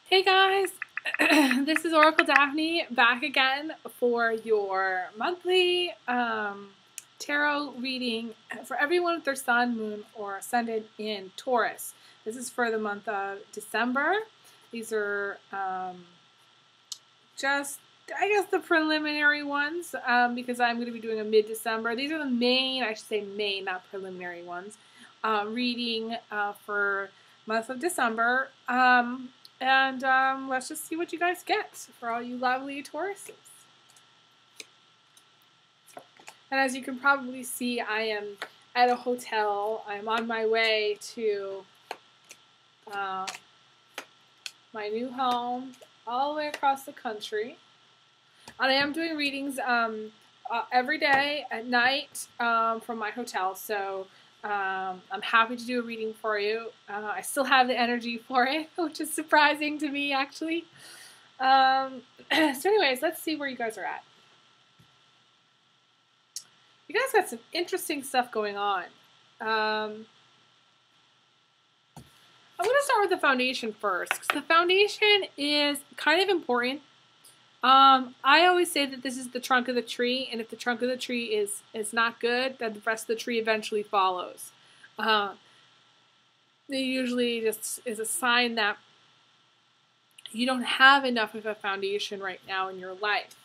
Hey guys, this is Oracle Daphne back again for your monthly tarot reading for everyone with their sun, moon, or ascendant in Taurus. This is for the month of December. These are just, I guess, the preliminary ones because I'm going to be doing a mid-December. These are the main, I should say main, not preliminary ones, reading for month of December. And let's just see what you guys get for all you lovely Tauruses. And as you can probably see, I am at a hotel. I'm on my way to my new home all the way across the country. And I am doing readings every day at night from my hotel. So I'm happy to do a reading for you. I still have the energy for it, which is surprising to me, actually. So anyways, let's see where you guys are at. You guys got some interesting stuff going on. I'm going to start with the foundation first, because the foundation is kind of important. I always say that this is the trunk of the tree, and if the trunk of the tree is not good, then the rest of the tree eventually follows. It usually just is a sign that you don't have enough of a foundation right now in your life.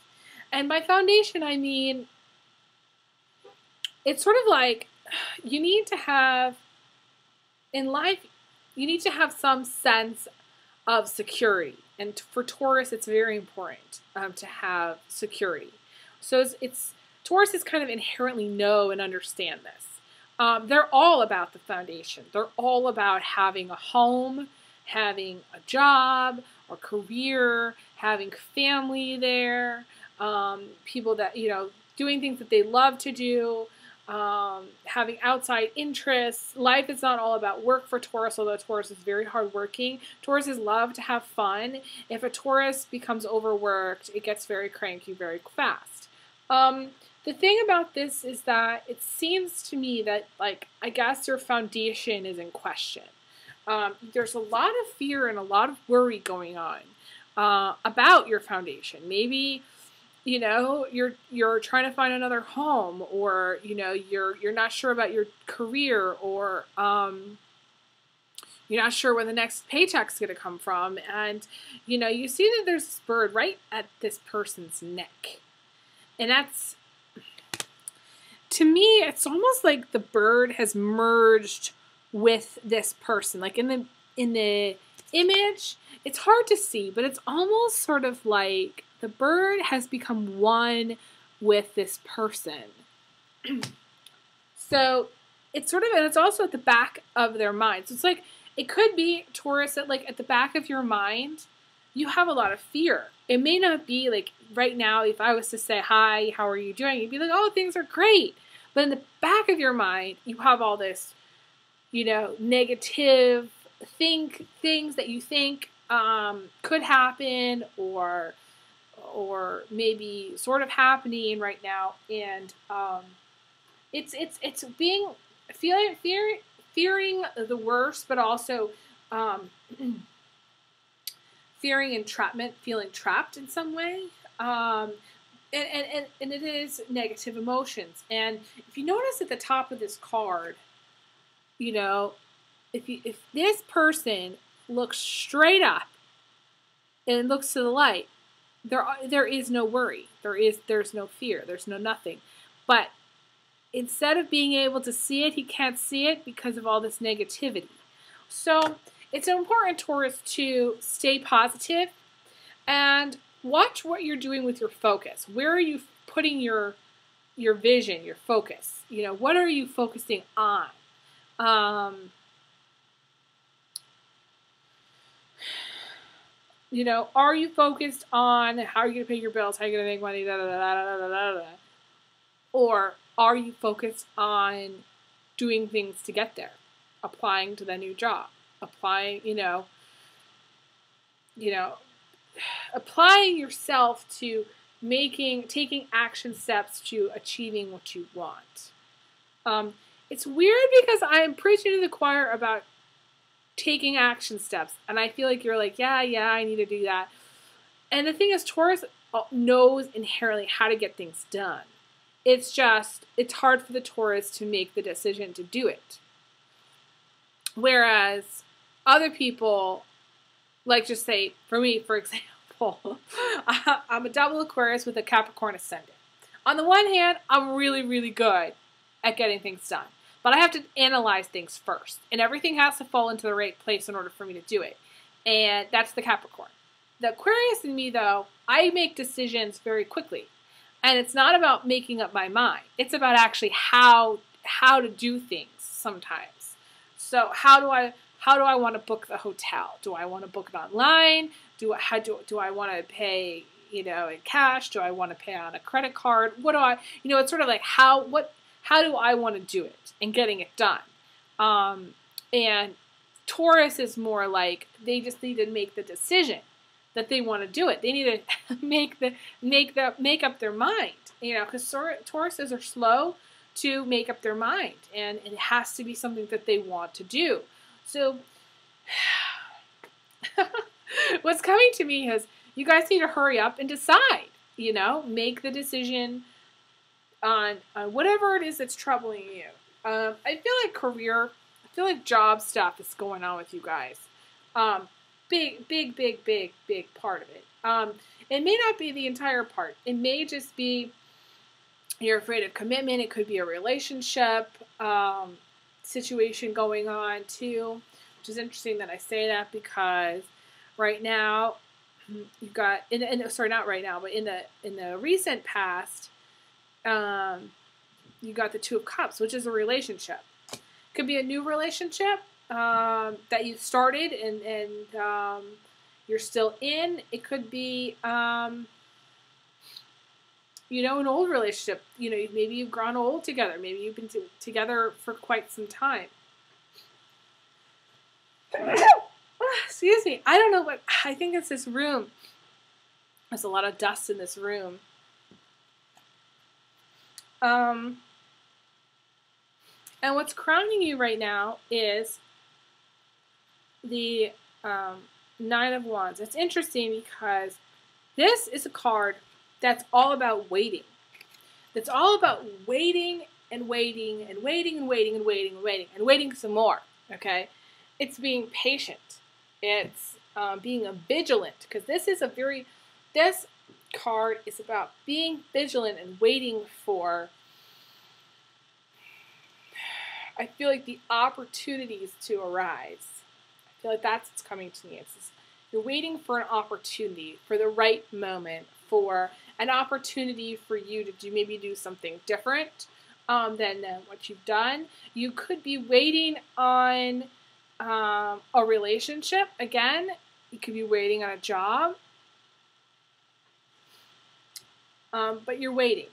And by foundation, I mean, it's sort of like you need to have, in life, you need to have some sense of security. And for Taurus, it's very important to have security. So Taurus is kind of inherently know and understand this. They're all about the foundation. They're all about having a home, having a job or career, having family there, people that, doing things that they love to do, having outside interests. Life is not all about work for Taurus, although Taurus is very hardworking. Tauruses love to have fun. If a Taurus becomes overworked, it gets very cranky very fast. The thing about this is that it seems to me that, I guess your foundation is in question. There's a lot of fear and a lot of worry going on about your foundation. Maybe you're trying to find another home, or you're not sure about your career, or you're not sure where the next paycheck's going to come from, and you see that there's this bird right at this person's neck, and that's, to me, it's almost like the bird has merged with this person. Like in the image, it's hard to see, but it's almost sort of like the bird has become one with this person. So it's sort of, and it's also at the back of their mind. So it's like, it could be, Taurus, that at the back of your mind, you have a lot of fear. It may not be like right now, if I was to say, hi, how are you doing? You'd be like, oh, things are great. But in the back of your mind, you have all this, negative things that you think could happen, or maybe sort of happening right now, and it's fearing the worst, but also fearing entrapment, feeling trapped in some way, and it is negative emotions. And if you notice at the top of this card, if this person looks straight up and looks to the light, there is no worry. There's no fear. There's no nothing. But instead of being able to see it, he can't see it because of all this negativity. So it's important, Taurus, to stay positive and watch what you're doing with your focus. Where are you putting your vision, your focus? What are you focusing on? Are you focused on how are you going to pay your bills, how are you going to make money, da, da, da, da, da, da, da, or are you focused on doing things to get there, applying to the new job, applying yourself to taking action steps to achieving what you want. It's weird because I am preaching to the choir about taking action steps. And I feel like you're like, yeah, I need to do that. And the thing is, Taurus knows inherently how to get things done. It's just, it's hard for the Taurus to make the decision to do it. Whereas other people, like just say, for me, for example, I'm a double Aquarius with a Capricorn ascendant. On the one hand, I'm really, really good at getting things done. But I have to analyze things first. And everything has to fall into the right place in order for me to do it. And that's the Capricorn. The Aquarius in me, though, I make decisions very quickly. And it's not about making up my mind. It's about actually how to do things sometimes. So how do I want to book the hotel? Do I want to book it online? Do I want to pay, in cash? Do I want to pay on a credit card? What do I, it's sort of like how do I want to do it and getting it done? And Taurus is more like they just need to make the decision that they want to do it. They need to make up their mind, because Tauruses are slow to make up their mind, and it has to be something that they want to do. So what's coming to me is you guys need to hurry up and decide, make the decision on whatever it is that's troubling you. I feel like I feel like job stuff is going on with you guys. Big part of it. It may not be the entire part. It may just be you're afraid of commitment. It could be a relationship situation going on too, which is interesting that I say that because right now you've got not right now, but in the recent past, you got the Two of Cups, which is a relationship. Could be a new relationship that you started and you're still in. It could be, an old relationship. Maybe you've grown old together. Maybe you've been together for quite some time. Excuse me. I don't know what, I think it's this room. There's a lot of dust in this room. And what's crowning you right now is the Nine of Wands. It's interesting because this is a card that's all about waiting. It's all about waiting and waiting and waiting and waiting and waiting and waiting and waiting some more. Okay? It's being patient. It's being vigilant, because this card is about being vigilant and waiting for, I feel like, the opportunities to arise. I feel like that's what's coming to me. It's just, you're waiting for an opportunity, for the right moment, for an opportunity for you to maybe do something different than what you've done. You could be waiting on a relationship. Again, you could be waiting on a job. But you're waiting.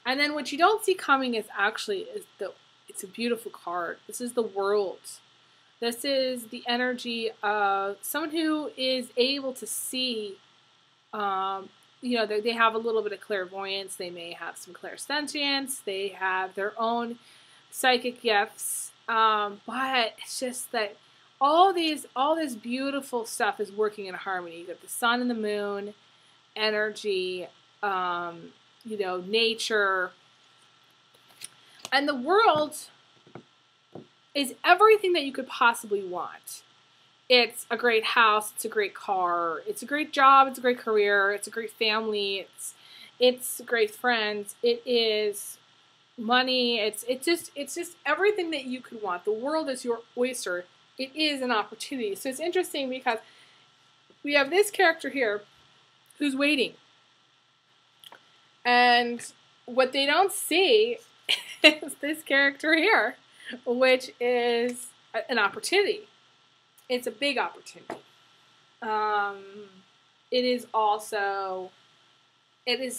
And then what you don't see coming is it's a beautiful card. This is the World. This is the energy of someone who is able to see, they have a little bit of clairvoyance. They may have some clairsentience. They have their own psychic gifts. But it's just that all this beautiful stuff is working in harmony. You got the sun and the moon, energy, nature. And the World is everything that you could possibly want. It's a great house, it's a great car, it's a great job, it's a great career, it's a great family, it's great friends, it is money, it's just everything that you could want. The world is your oyster. It is an opportunity. So it's interesting because we have this character here who's waiting. And what they don't see is this character here, which is an opportunity. It's a big opportunity. It is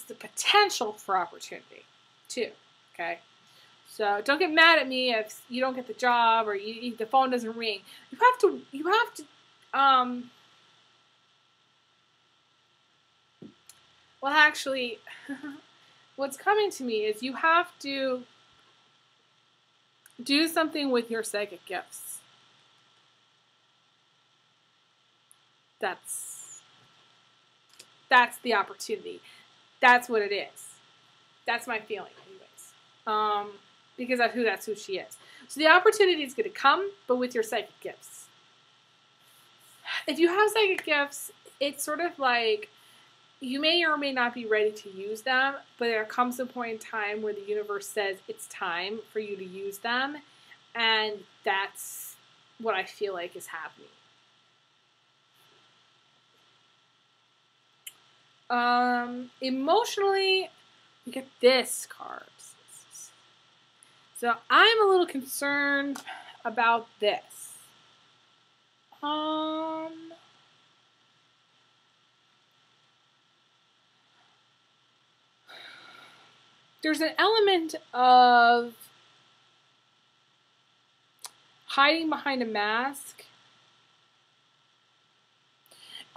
the potential for opportunity too. Okay, so don't get mad at me if you don't get the job or the phone doesn't ring. You have to. Well, actually, what's coming to me is you have to do something with your psychic gifts. That's the opportunity. That's what it is. That's my feeling, anyways. Because that's who she is. So the opportunity is going to come, but with your psychic gifts. If you have psychic gifts, it's sort of like you may or may not be ready to use them, but there comes a point in time where the universe says it's time for you to use them, and that's what I feel like is happening. Emotionally, you get this card. So I'm a little concerned about this. There's an element of hiding behind a mask.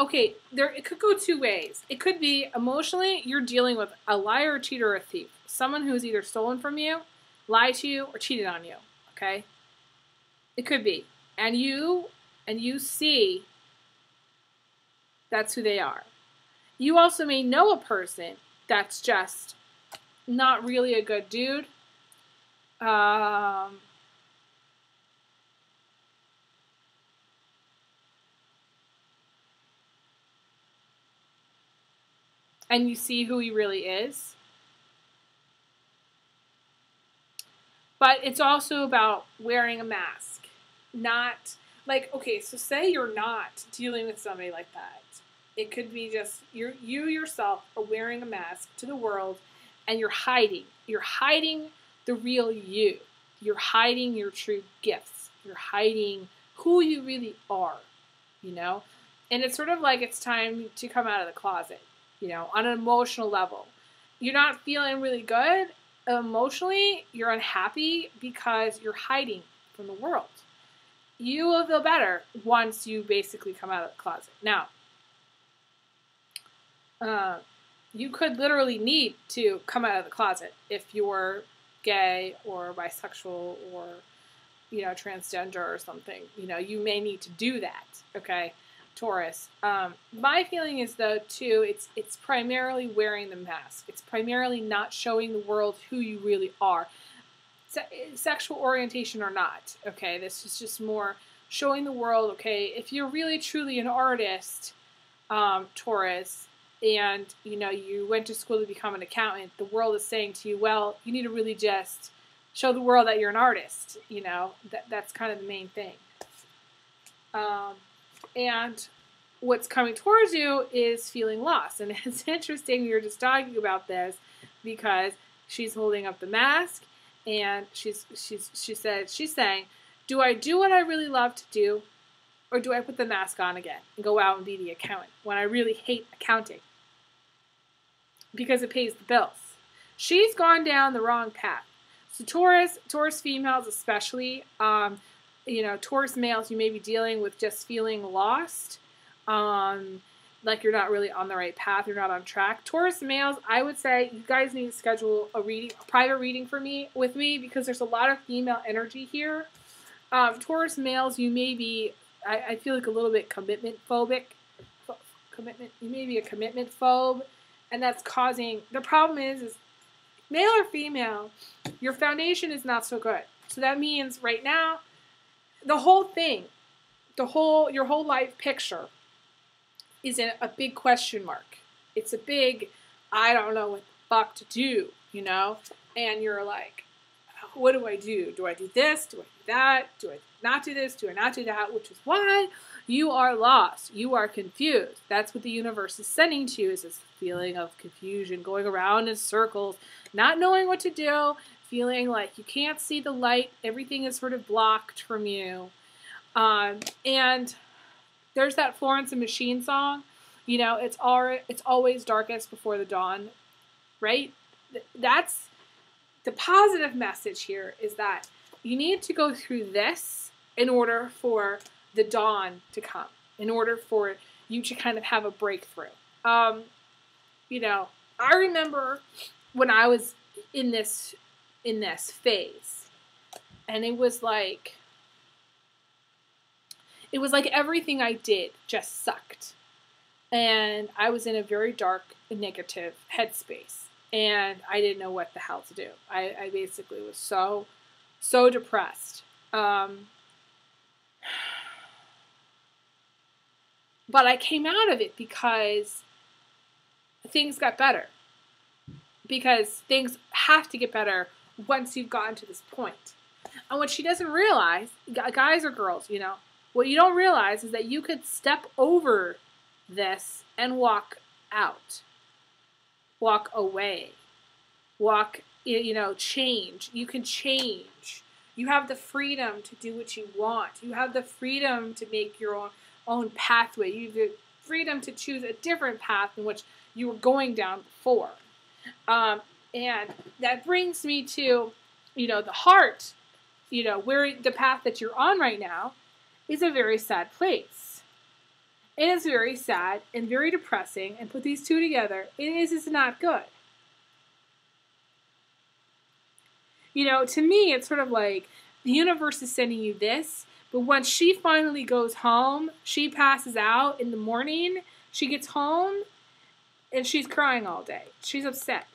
Okay, it could go two ways. It could be emotionally, you're dealing with a liar, a cheater, or a thief. Someone who's either stolen from you, lied to you, or cheated on you. Okay? It could be. And you see that's who they are. You also may know a person that's just not really a good dude. And you see who he really is. But it's also about wearing a mask. Not, like, okay, so say you're not dealing with somebody like that. It could be just you yourself are wearing a mask to the world, and you're hiding. You're hiding the real you. You're hiding your true gifts. You're hiding who you really are, you know? And it's sort of like it's time to come out of the closet, you know, on an emotional level. You're not feeling really good emotionally. You're unhappy because you're hiding from the world. You will feel better once you basically come out of the closet. Now, you could literally need to come out of the closet if you're gay or bisexual or, you know, transgender or something. You know, you may need to do that, okay, Taurus. My feeling is, though, too, it's primarily wearing the mask. It's primarily not showing the world who you really are. Sexual orientation or not, okay? This is just more showing the world, okay, if you're really truly an artist, Taurus, and, you know, you went to school to become an accountant, the world is saying to you, well, you need to really just show the world that you're an artist, you know? That's kind of the main thing. And what's coming towards you is feeling lost. And it's interesting, we were just talking about this because she's holding up the mask, and she's saying, do I do what I really love to do, or do I put the mask on again and go out and be the accountant when I really hate accounting because it pays the bills? She's gone down the wrong path. So Taurus females especially, you know, Taurus males, you may be dealing with just feeling lost, like you're not really on the right path, you're not on track. Taurus males, I would say you guys need to schedule a private reading with me because there's a lot of female energy here. Taurus males, you may be, I feel like a little bit commitment phobic. You may be a commitment phobe, and that's causing, the problem is male or female, your foundation is not so good. So that means right now, the whole thing, your whole life picture is a big question mark. It's a big, I don't know what the fuck to do, you know? And you're like, what do I do? Do I do this? Do I do that? Do I not do this? Do I not do that? Which is why you are lost. You are confused. That's what the universe is sending to you, is this feeling of confusion, going around in circles, not knowing what to do, feeling like you can't see the light. Everything is sort of blocked from you. And there's that Florence and Machine song, you know, it's always darkest before the dawn, right? That's the positive message here, is that you need to go through this in order for the dawn to come, in order for you to kind of have a breakthrough. You know, I remember when I was in this phase, and it was like, it was like everything I did just sucked. And I was in a very dark, negative headspace. And I didn't know what the hell to do. I basically was so depressed. But I came out of it because things got better. Because things have to get better once you've gotten to this point. And what she doesn't realize, guys or girls, you know, what you don't realize is that you could step over this and walk out. Walk away. Walk, you know, change. You can change. You have the freedom to do what you want. You have the freedom to make your own pathway. You have the freedom to choose a different path in which you were going down before. And that brings me to, you know, the heart, you know, where the path that you're on right now is a very sad place. It is very sad and very depressing, and put these two together, it's not good. You know, to me, it's sort of like the universe is sending you this, but once she finally goes home, she passes out in the morning, she gets home, and she's crying all day. She's upset.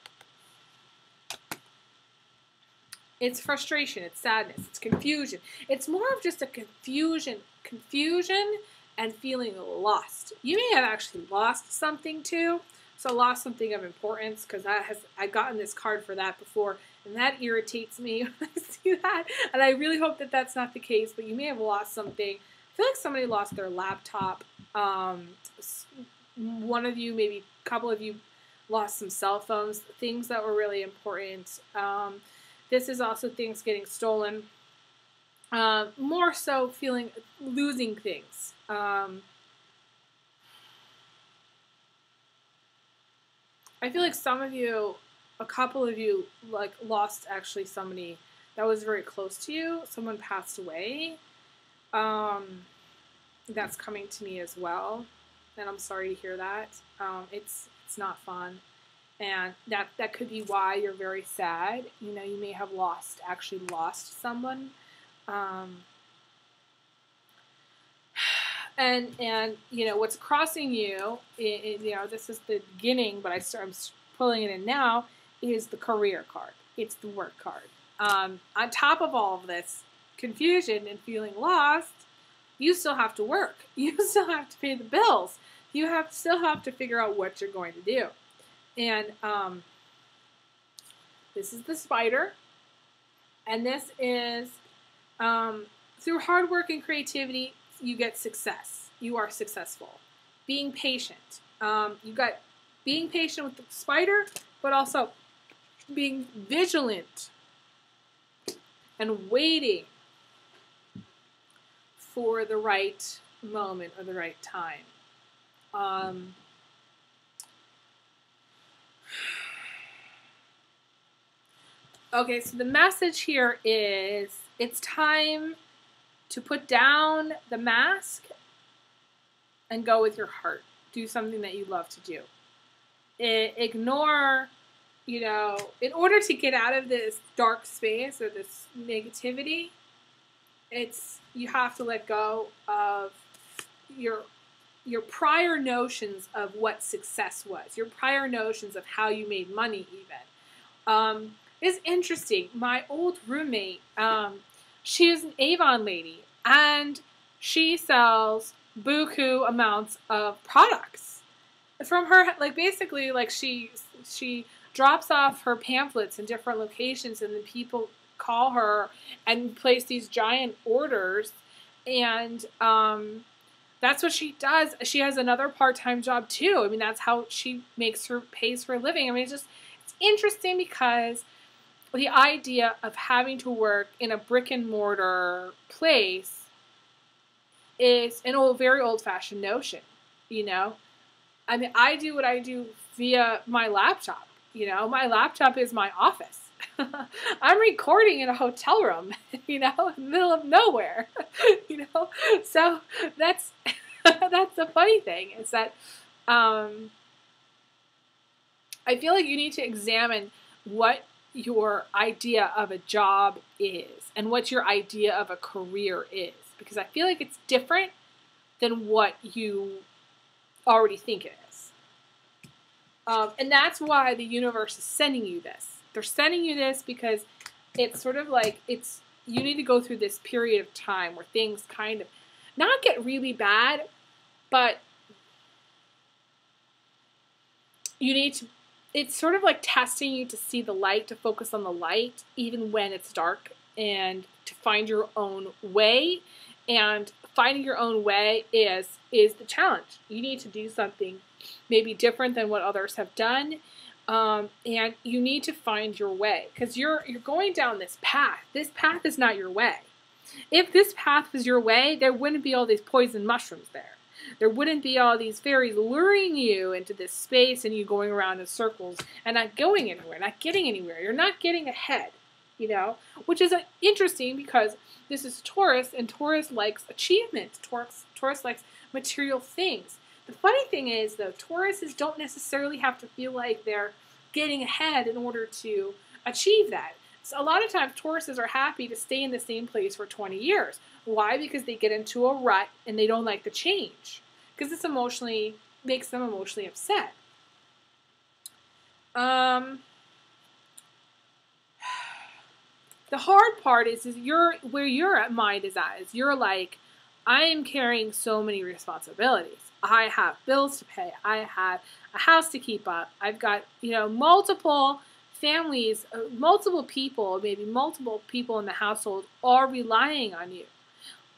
It's frustration, it's sadness, it's confusion. It's more of just a confusion and feeling lost. You may have actually lost something too. So lost something of importance, because I've gotten this card for that before, and that irritates me when I see that. And I really hope that that's not the case, but you may have lost something. I feel like somebody lost their laptop. One of you, maybe a couple of you, lost some cell phones, things that were really important. This is also things getting stolen. More so losing things. I feel like some of you, a couple of you, like lost actually somebody that was very close to you. Someone passed away. That's coming to me as well, and I'm sorry to hear that. It's not fun, and that could be why you're very sad. You know, you may have actually lost someone. And you know what's crossing you, you know, this is the beginning, but I'm pulling it in now, is the career card. It's the work card. On top of all of this confusion and feeling lost, you still have to work. You still have to pay the bills. You still have to figure out what you're going to do. And this is the spider, and this is through hard work and creativity, you get success. You are successful. Being patient. You got being patient with the spider, but also being vigilant and waiting for the right moment or the right time. Okay, so the message here is it's time to put down the mask and go with your heart. Do something that you love to do. Ignore, you know, in order to get out of this dark space or this negativity, you have to let go of your prior notions of what success was, your prior notions of how you made money even. It's interesting. My old roommate, she is an Avon lady, and she sells buku amounts of products. From her, like basically, like she drops off her pamphlets in different locations, and then people call her and place these giant orders, and that's what she does. She has another part-time job too. I mean, that's how she pays for a living. I mean, it's interesting because the idea of having to work in a brick and mortar place is an very old-fashioned notion, you know? I mean, I do what I do via my laptop, you know? My laptop is my office. I'm recording in a hotel room, you know, in the middle of nowhere, you know? So that's the funny thing, is that I feel like you need to examine what your idea of a job is and what your idea of a career is, because I feel like it's different than what you already think it is. And that's why the universe is sending you this. They're sending you this because it's sort of like you need to go through this period of time where things kind of not get really bad, but you need to, it's sort of like testing you to see the light, to focus on the light, even when it's dark, and to find your own way. And finding your own way is the challenge. You need to do something maybe different than what others have done. And you need to find your way, because you're going down this path. This path is not your way. If this path was your way, there wouldn't be all these poison mushrooms there. There wouldn't be all these fairies luring you into this space and you going around in circles and not going anywhere, not getting anywhere. You're not getting ahead, you know, which is interesting because this is Taurus, and Taurus likes achievement. Taurus likes material things. The funny thing is, though, Tauruses don't necessarily have to feel like they're getting ahead in order to achieve that. So a lot of times, Tauruses are happy to stay in the same place for 20 years. Why? Because they get into a rut and they don't like the change. Because this emotionally makes them emotionally upset. The hard part is where your mind is at. Is you're like, I am carrying so many responsibilities. I have bills to pay. I have a house to keep up. I've got, multiple families, multiple people, maybe multiple people in the household are relying on you.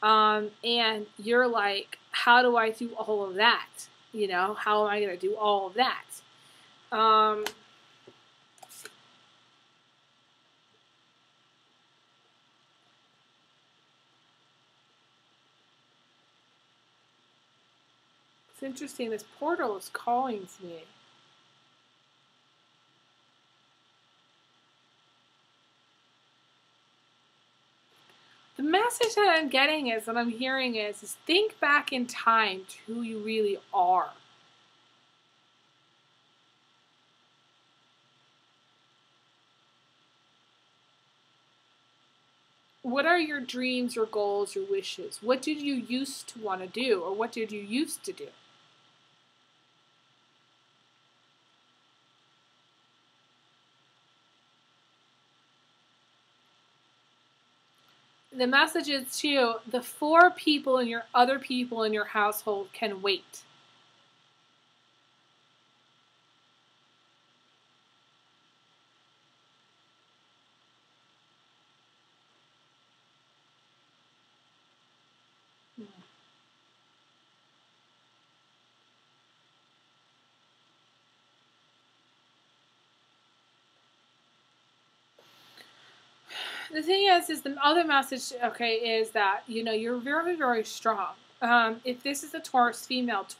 And you're like, how do I do all of that? How am I going to do all of that? It's interesting. This portal is calling to me. The message that I'm getting is, that I'm hearing is think back in time to who you really are. What are your dreams, your goals, your wishes? What did you used to want to do, or what did you used to do? The message is too, the other people in your household can wait. The thing is the other message, okay, is that, you're very, very strong. If this is a Taurus females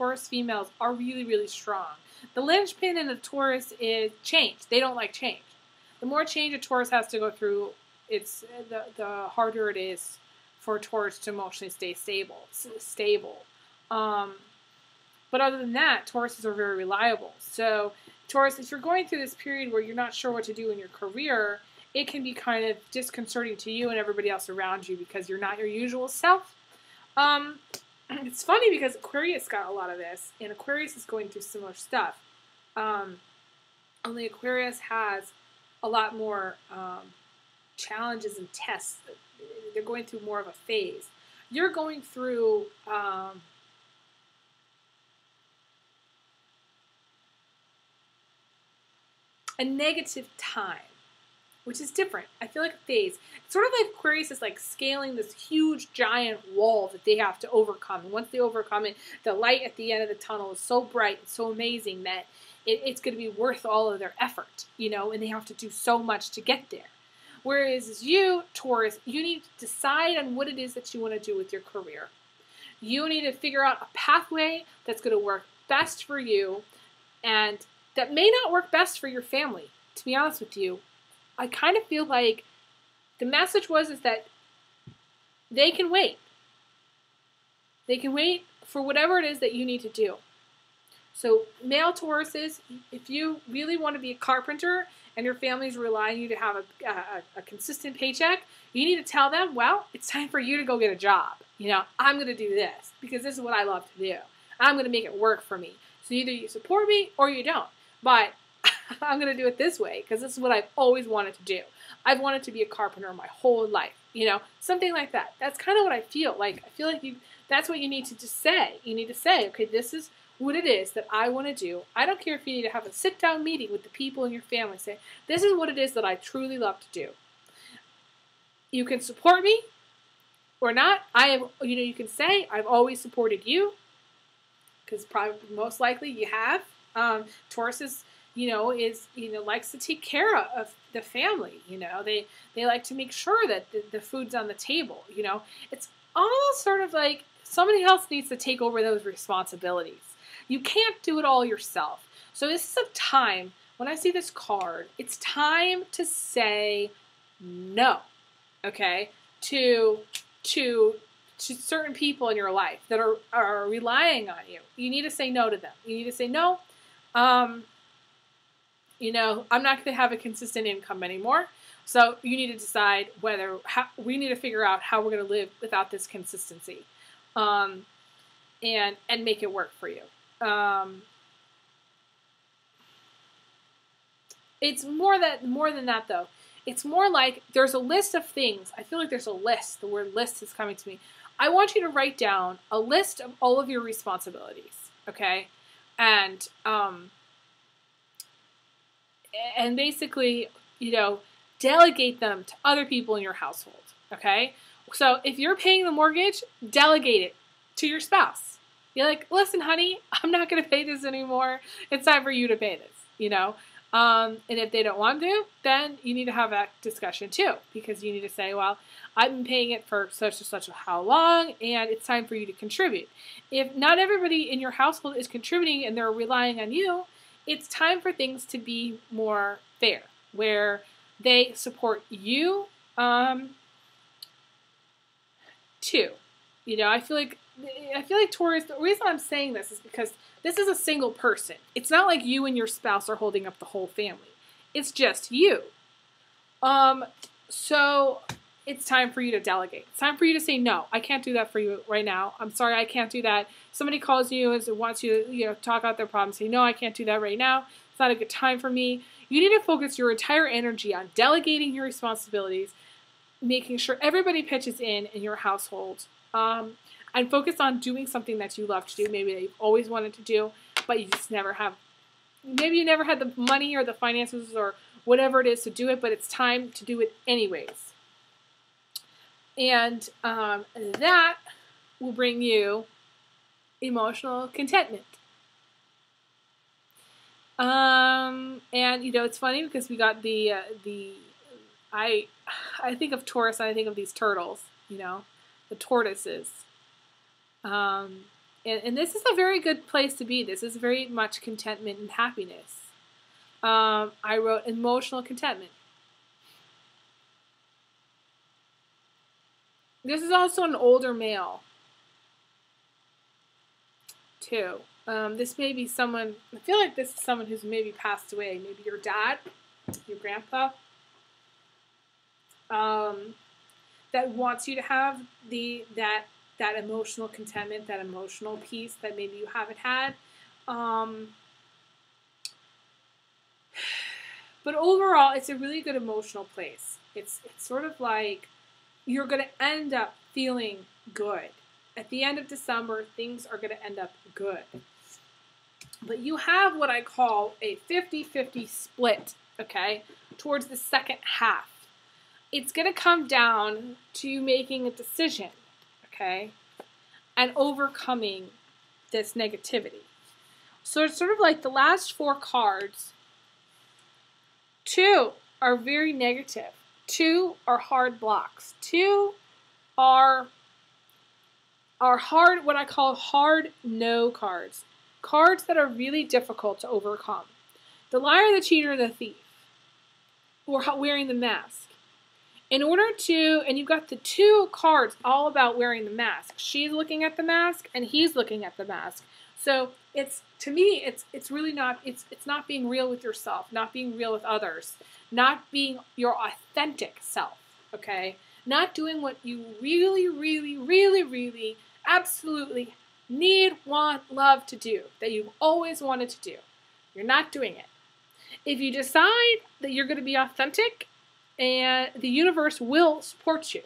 are really, really strong. The linchpin in a Taurus is change. They don't like change. The more change a Taurus has to go through, the harder it is for a Taurus to emotionally stay stable. But other than that, Tauruses are very reliable. So, Taurus, if you're going through this period where you're not sure what to do in your career, it can be kind of disconcerting to you and everybody else around you because you're not your usual self. It's funny because Aquarius got a lot of this, and Aquarius is going through similar stuff. Only Aquarius has a lot more challenges and tests. They're going through more of a phase. You're going through a negative time, which is different. I feel like a phase. It's sort of like Aquarius is like scaling this huge giant wall that they have to overcome. And once they overcome it, the light at the end of the tunnel is so bright and so amazing that it's going to be worth all of their effort, and they have to do so much to get there. Whereas you, Taurus, you need to decide on what it is that you want to do with your career. You need to figure out a pathway that's going to work best for you and that may not work best for your family, to be honest with you. I kind of feel like the message is that they can wait. They can wait for whatever it is that you need to do. So male Tauruses, if you really want to be a carpenter and your family's relying on you to have a consistent paycheck, you need to tell them, well, it's time for you to go get a job. I'm going to do this because this is what I love to do. I'm going to make it work for me. So either you support me or you don't. But I'm going to do it this way because this is what I've always wanted to do. I've wanted to be a carpenter my whole life. Something like that. That's kind of what I feel like. I feel like that's what you need to just say. You need to say, okay, this is what it is that I want to do. I don't care if you need to have a sit-down meeting with the people in your family. Say, this is what it is that I truly love to do. You can support me or not. You can say, I've always supported you, because probably most likely you have. Taurus is likes to take care of the family. They like to make sure that the food's on the table. It's almost sort of like somebody else needs to take over those responsibilities. You can't do it all yourself. So this is a time, when I see this card, it's time to say no, okay, to certain people in your life that are relying on you. You need to say no to them. You need to say no. I'm not going to have a consistent income anymore. So you need to decide we need to figure out how we're going to live without this consistency, and make it work for you. It's more than that though. It's more like there's a list of things. I feel like there's a list. The word list is coming to me. I want you to write down a list of all of your responsibilities, okay? And basically, delegate them to other people in your household, okay? So if you're paying the mortgage, delegate it to your spouse. You're like, listen, honey, I'm not going to pay this anymore. It's time for you to pay this, And if they don't want to, then you need to have that discussion too, because you need to say, well, I've been paying it for such and such how long, and it's time for you to contribute. If not everybody in your household is contributing and they're relying on you, it's time for things to be more fair, where they support you too. I feel like Taurus, the reason I'm saying this is because this is a single person. It's not like you and your spouse are holding up the whole family. It's just you. So it's time for you to delegate. It's time for you to say, no, I can't do that for you right now. I'm sorry, I can't do that. Somebody calls you and wants you to, talk out their problems. Say, no, I can't do that right now. It's not a good time for me. You need to focus your entire energy on delegating your responsibilities, making sure everybody pitches in your household, and focus on doing something that you love to do, maybe that you've always wanted to do, but you just never have. Maybe you never had the money or the finances or whatever it is to do it, but it's time to do it anyways. And that will bring you emotional contentment. And it's funny because we got I think of Taurus and I think of these turtles, the tortoises. And this is a very good place to be. This is very much contentment and happiness. I wrote emotional contentment. This is also an older male, too. This may be someone, I feel like this is someone who's maybe passed away. Maybe your dad, your grandpa, that wants you to have that emotional contentment, that emotional peace that maybe you haven't had. But overall, it's a really good emotional place. It's sort of like you're going to end up feeling good. At the end of December, things are going to end up good. But you have what I call a 50-50 split, okay, towards the second half. It's going to come down to you making a decision, okay, and overcoming this negativity. So it's sort of like the last 4 cards. 2 are very negative. 2 are hard blocks. 2 are hard, what I call hard no cards. Cards that are really difficult to overcome. The liar, the cheater, the thief. Or wearing the mask. In order to, and you've got the 2 cards all about wearing the mask. She's looking at the mask and he's looking at the mask. So it's, to me, it's really not, it's not being real with yourself, not being real with others, not being your authentic self, okay? Not doing what you really, really, really, really, absolutely need, want, love to do, that you've always wanted to do. You're not doing it. If you decide that you're going to be authentic, and the universe will support you,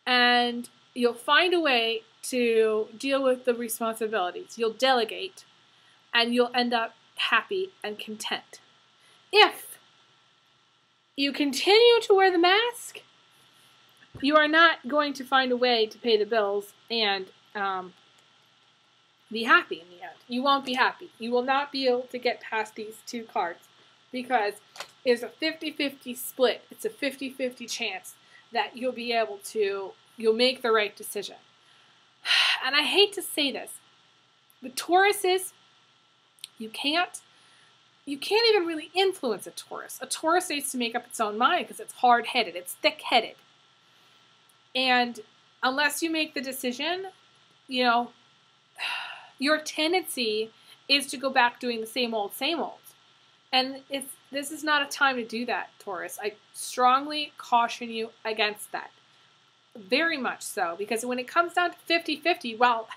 and you'll find a way to deal with the responsibilities. You'll delegate, and you'll end up happy and content. If you continue to wear the mask, you are not going to find a way to pay the bills and be happy in the end. You won't be happy. You will not be able to get past these two cards because it's a 50-50 split. It's a 50-50 chance that you'll be able to, you'll make the right decision. And I hate to say this, but Tauruses, you can't even really influence a Taurus. A Taurus needs to make up its own mind because it's hard-headed, it's thick-headed. And unless you make the decision, you know, your tendency is to go back doing the same old, same old. And this is not a time to do that, Taurus. I strongly caution you against that. Very much so. Because when it comes down to 50-50, well,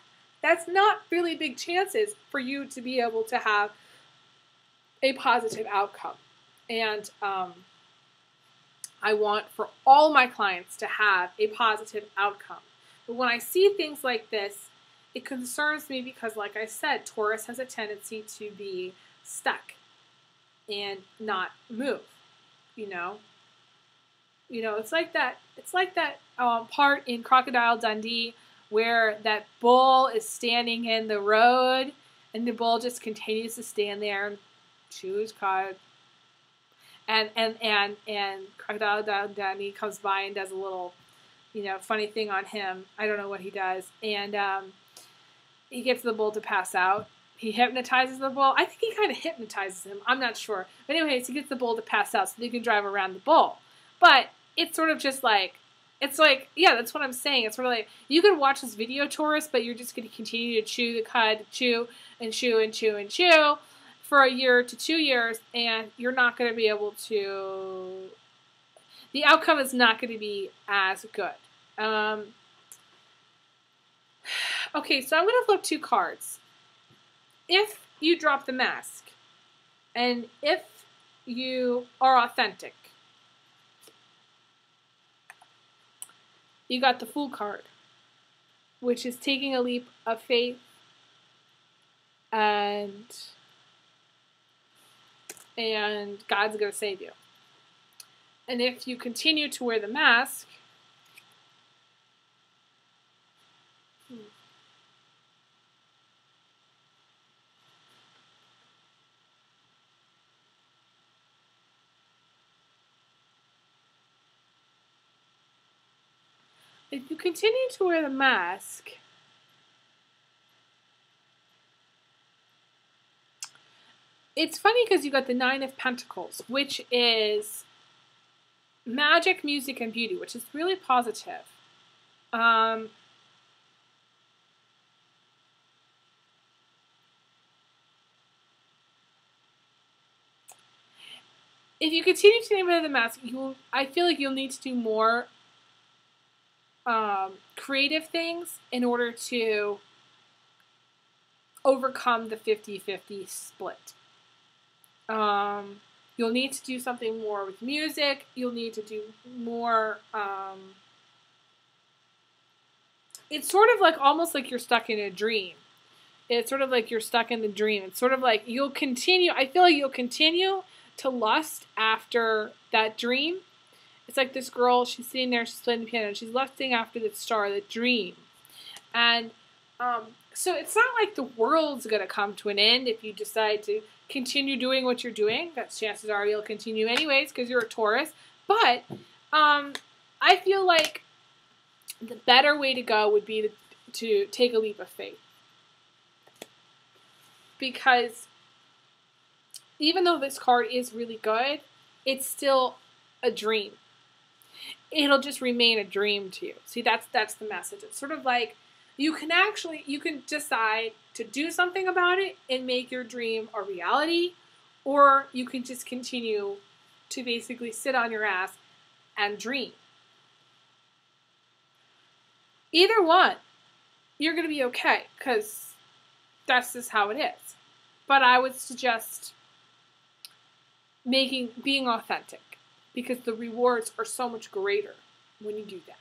that's not really big chances for you to be able to have a positive outcome. And I want for all my clients to have a positive outcome. But when I see things like this, it concerns me because, like I said, Taurus has a tendency to be stuck and not move. You know, it's like that. It's like that part in Crocodile Dundee where that bull is standing in the road, and the bull just continues to stand there and chew his cud. And Crocodile Dundee comes by and does a little, funny thing on him. I don't know what he does, and he gets the bull to pass out. He hypnotizes the bull. I think he kind of hypnotizes him. I'm not sure. But anyways, he gets the bull to pass out so they can drive around the bull. But it's sort of just like, yeah, that's what I'm saying. It's sort of like, you could watch this video, Taurus, but you're just going to continue to chew the cud, chew and chew and chew and chew for a year to 2 years, and you're not going to be able to, the outcome is not going to be as good. Okay, so I'm going to flip 2 cards. If you drop the mask, and if you are authentic, you got the Fool card, which is taking a leap of faith, and God's going to save you. And if you continue to wear the mask, if you continue to wear the mask, it's funny because you got the 9 of Pentacles, which is magic, music, and beauty, which is really positive. If you continue to wear the mask, I feel like you'll need to do more creative things in order to overcome the 50-50 split. You'll need to do something more with music. You'll need to do more, it's sort of like almost like you're stuck in a dream. It's sort of like you're stuck in the dream. It's sort of like you'll continue, I feel like you'll continue to lust after that dream. It's like this girl, she's sitting there, she's playing the piano, and she's lusting after the star, the dream. And so it's not like the world's going to come to an end if you decide to continue doing what you're doing. That chances are you'll continue anyways because you're a Taurus. But I feel like the better way to go would be to take a leap of faith. Because even though this card is really good, it's still a dream. It'll just remain a dream to you. See, that's the message. It's sort of like you can decide to do something about it and make your dream a reality, or you can just continue to basically sit on your ass and dream. Either one, you're going to be okay, because that's just how it is. But I would suggest being authentic, because the rewards are so much greater when you do that.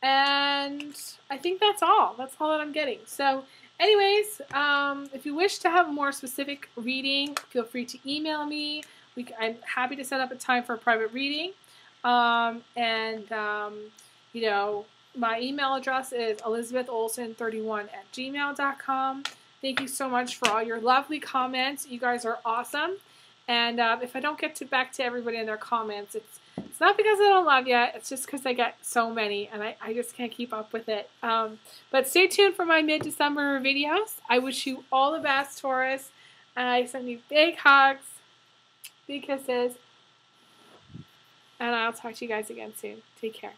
And I think that's all. That's all that I'm getting. So anyways, if you wish to have a more specific reading, feel free to email me. I'm happy to set up a time for a private reading. You know, my email address is elizabetholson31@gmail.com. Thank you so much for all your lovely comments. You guys are awesome. And if I don't get back to everybody in their comments, it's not because I don't love you. It's just because I get so many, and I just can't keep up with it. But stay tuned for my mid-December videos. I wish you all the best, Taurus. I send you big hugs, big kisses, and I'll talk to you guys again soon. Take care.